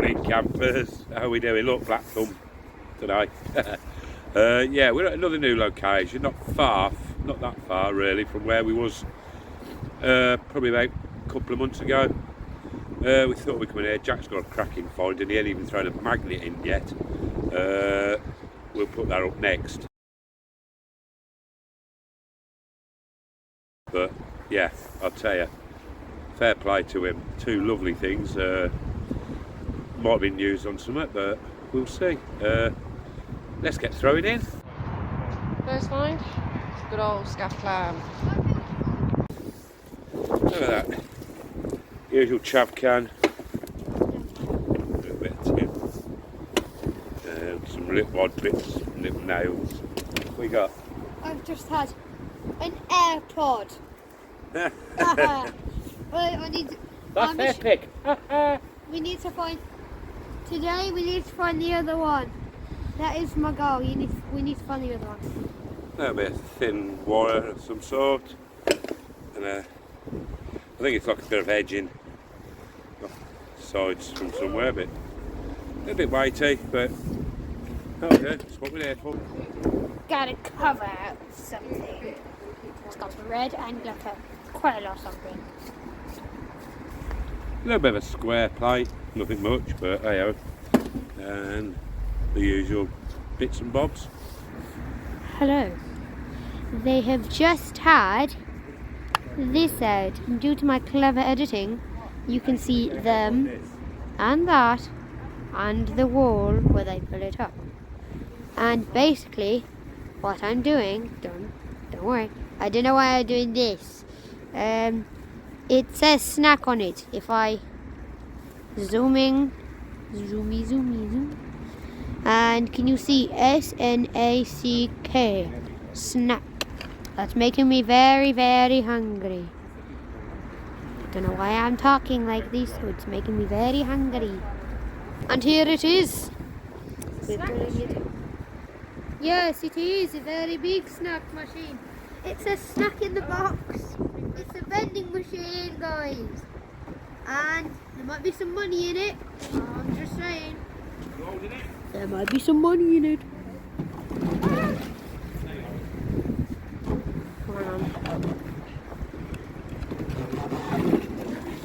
Morning campers, how are we doing? Look, Black Thumb today. Yeah, we're at another new location, not that far really from where we was probably about a couple of months ago. We thought we'd come in here. Jack's got a cracking find and he ain't even thrown a magnet in yet. We'll put that up next. But yeah, I'll tell you, fair play to him. Two lovely things. Might have been used on something, but we'll see. Let's get throwing in. First find, good old scaff clam. Look at that. Usual chav can. A little bit of tin. Some little odd bits, little nails. What we got? I've just had an AirPod. I need. That's epic. We need to find. Today we need to find the other one. That is my goal. We need to find the other one. A little bit of thin wire of some sort. And I think it's like a bit of edging. Sides from somewhere, but a little bit weighty, but okay, that's what we're there for. Gotta cover out something. It's got red and like quite a lot of something. A little bit of a square plate, nothing much, but hey ho. And the usual bits and bobs. Hello. They have just had this out. Due to my clever editing, you can see them and that and the wall where they put it up. And basically, what I'm doing, don't worry, I don't know why I'm doing this. It says snack on it. If I zoom, and can you see S-N-A-C-K, snack? That's making me very, very hungry. Don't know why I'm talking like this, so it's making me very hungry. And here it is. Yes, it is a very big snack machine. It's a snack in the box. It's a vending machine, guys. And there might be some money in it. I'm just saying. There might be some money in it.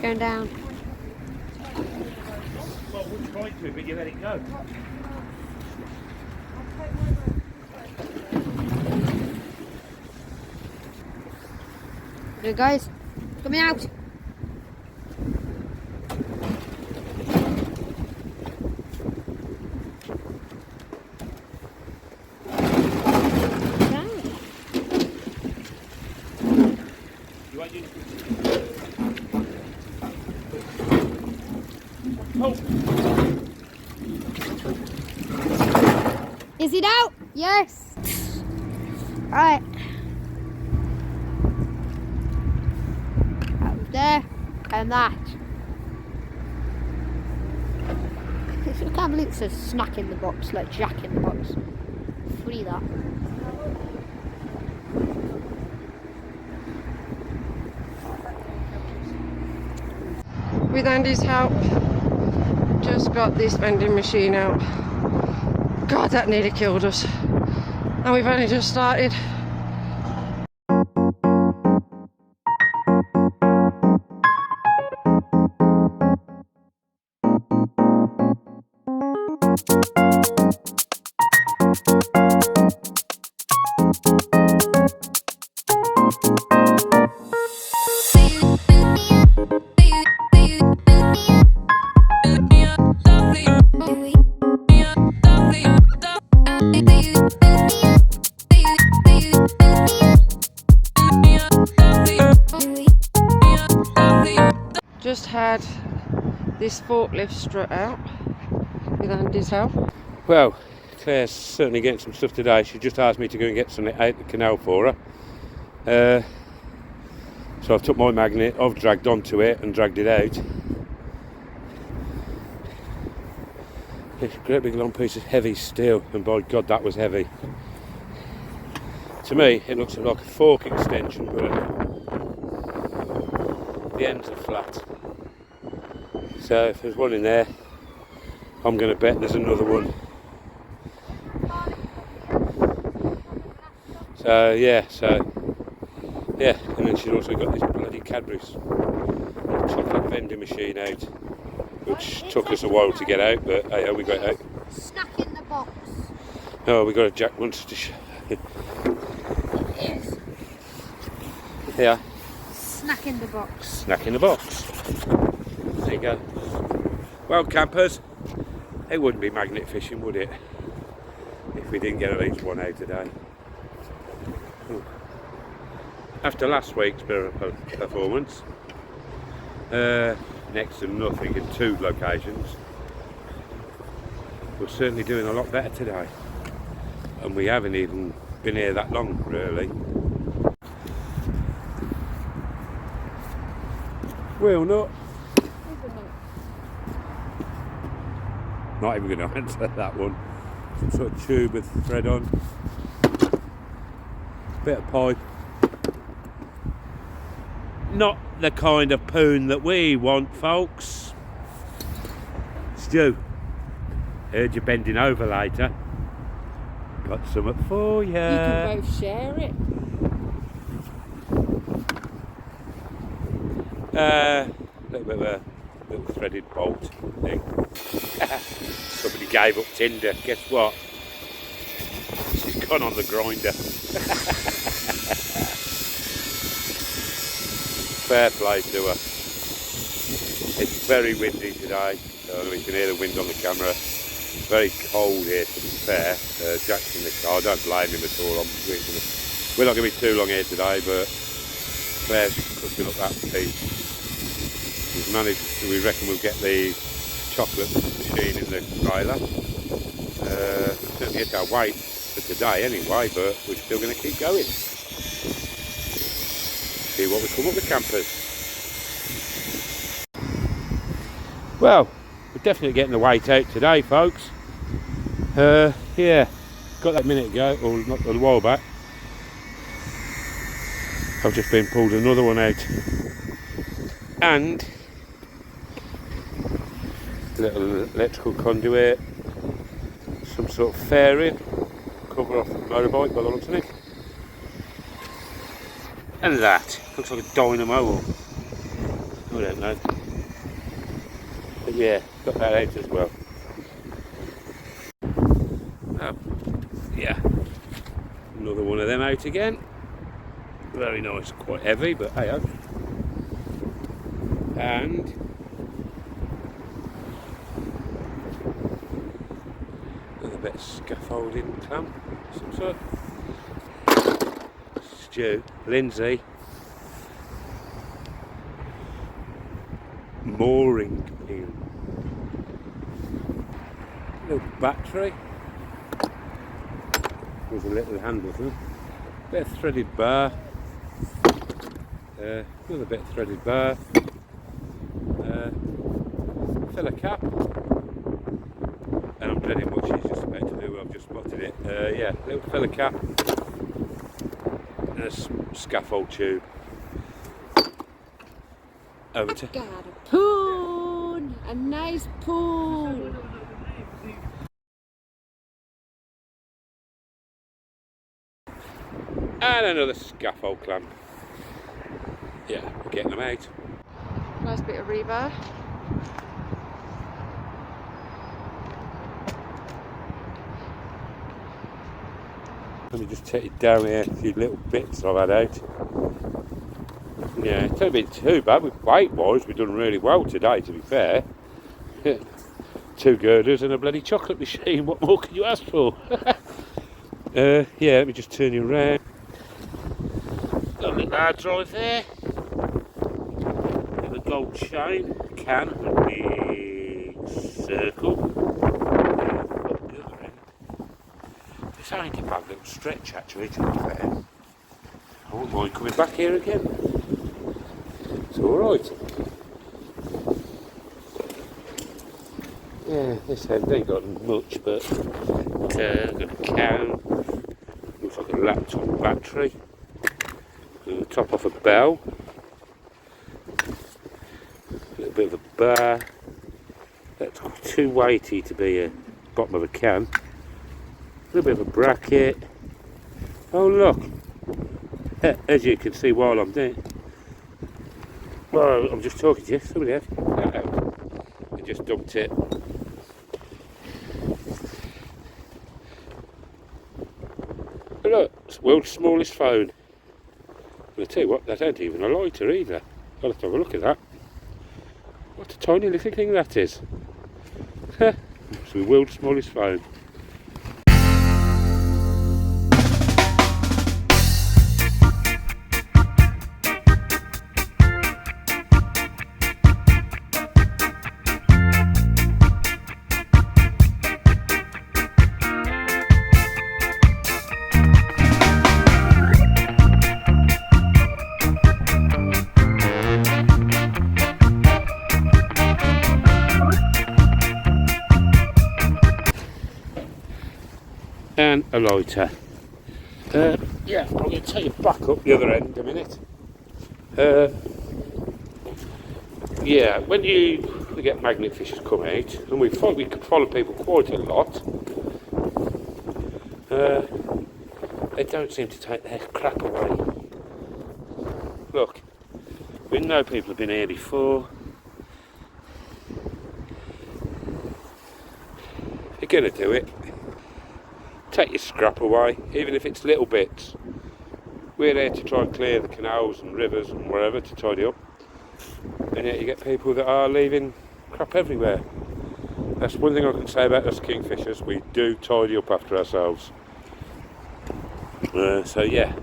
Going down. Well, we're trying to, but you let it go. There, guys, coming out. Is it out? Yes. Right. Out there and that. I can't believe it says snack in the box, like Jack in the box. Free that. With Andy's help, just got this vending machine out. God, that nearly killed us. And we've only just started. Just had this forklift strut out with Andy's help. Well, Claire's certainly getting some stuff today. She just asked me to go and get something out the canal for her. So I've took my magnet, I've dragged onto it and dragged it out. It's a great big long piece of heavy steel, and by God that was heavy. To me it looks like a fork extension, but the ends are flat. So if there's one in there, I'm going to bet there's another one. So yeah, and then she's also got this bloody Cadbury's chocolate vending machine out, which took us a while to get out, but hey, we got out. Snack in the box. Oh, we got a Jack Monster Yes. Yeah. Snack in the box. Snack in the box. There you go. Well, campers, it wouldn't be magnet fishing, would it, if we didn't get at least one out today. After last week's performance, next to nothing in 2 locations, we're certainly doing a lot better today. And we haven't even been here that long, really. Will not. Not even going to answer that one. Some sort of tube with thread on. Bit of pipe. Not the kind of poon that we want, folks. Stu, heard you bending over later. Got something for you. You can both share it. Little bit of a little threaded bolt thing. Somebody gave up Tinder. Guess what? She's gone on the grinder. Fair play to her. It's very windy today, so you can hear the wind on the camera. It's very cold here, to be fair. Jack's in the car. I don't blame him at all. We're not going to be too long here today, but Claire's cooking up that piece. We've managed, we reckon we'll get the chocolate machine in the trailer. Certainly hit our weight for today anyway, but we're still going to keep going. See what we come up with, campers. Well, we're definitely getting the weight out today, folks. Yeah, got that a minute ago, or not a while back. I've just been pulled another one out. And little electrical conduit, some sort of fairing, cover off the motorbike by the looks of it. And that looks like a dynamo, or I don't know. But yeah, got that out as well. Yeah, another one of them out again. Very nice, quite heavy, but hey ho. And another bit of scaffolding clamp, some sort. Stu, Lindsay, mooring pin, little battery with a little handle thing, bit of threaded bar, another bit of threaded bar, filler cap, and I'm dreading what she's just about to do. I've just spotted it. Yeah, little filler cap and a scaffold tube. Over to Got a poon, a nice poon. and another scaffold clamp. Yeah, we're getting them out. Nice bit of rebar. Let me just take it down here, a few little bits I've had out. Yeah, it's not been too bad. With weight-wise, we've done really well today, to be fair. 2 girders and a bloody chocolate machine. What more can you ask for? Yeah, let me just turn you around. Lovely hard drive there. With a gold chain, can, and a big circle. This ain't a bad little stretch, actually, to be fair. I wouldn't mind coming back here again. It's alright. Yeah, this end ain't got much, but got a can. Looks like a laptop battery. And the top off a bell. A little bit of a bar. That's too weighty to be a bottom of a can. A little bit of a bracket. Oh look, as you can see while I'm doing it, well, I'm just talking to you, somebody else. I just dumped it. But look, it's the world's smallest phone. But I tell you what, that ain't even a lighter either. I'll have to have a look at that. What a tiny little thing that is. It's the world's smallest phone. And a lighter. Yeah, I'm going to take you back up the other end a minute. Yeah, when we get magnet fishes come out, and we can follow people quite a lot, they don't seem to take their crap away. Look, we know people have been here before. If you're going to do it, take your scrap away, even if it's little bits. We're there to try and clear the canals and rivers and wherever to tidy up. And yet you get people that are leaving crap everywhere. That's one thing I can say about us kingfishers, we do tidy up after ourselves. So yeah.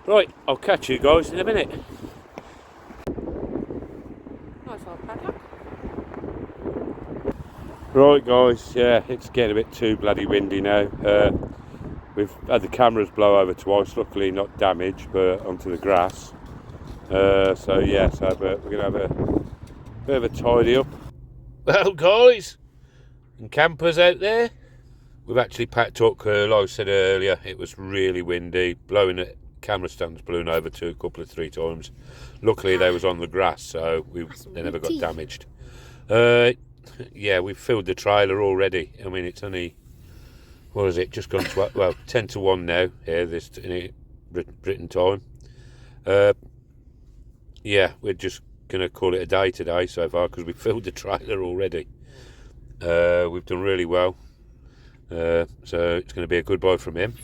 Right, I'll catch you guys in a minute. Nice old padlock. Right guys, yeah, it's getting a bit too bloody windy now. We've had the cameras blow over twice, luckily not damaged, but onto the grass. So yeah, we're going to have a bit of a tidy up. Well guys, and campers out there, we've actually packed up. Like I said earlier, it was really windy, blowing the camera stands blown over a couple of 3 times. Luckily they was on the grass, so they never got damaged. Yeah, we've filled the trailer already. I mean, it's only, what is it, just gone to, 10 to 1 now here, this in Britain time. Yeah, we're just going to call it a day today so far because we've filled the trailer already. We've done really well. So it's going to be a goodbye from him.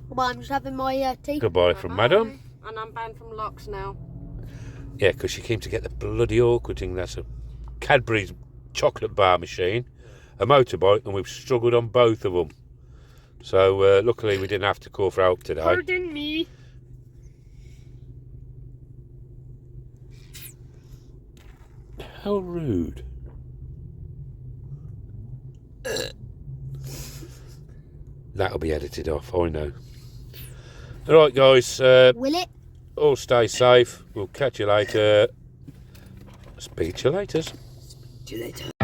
Well, I'm just having my tea. Goodbye from Madam. And I'm banned from locks now. Yeah, because she came to get the bloody awkward thing. That's a Cadbury's chocolate bar machine, a motorbike, and we've struggled on both of them. So luckily we didn't have to call for help today. Pardon me. How rude. That'll be edited off, I know. Alright guys, Will it? all stay safe. We'll catch you later. Speak to you later. See you later.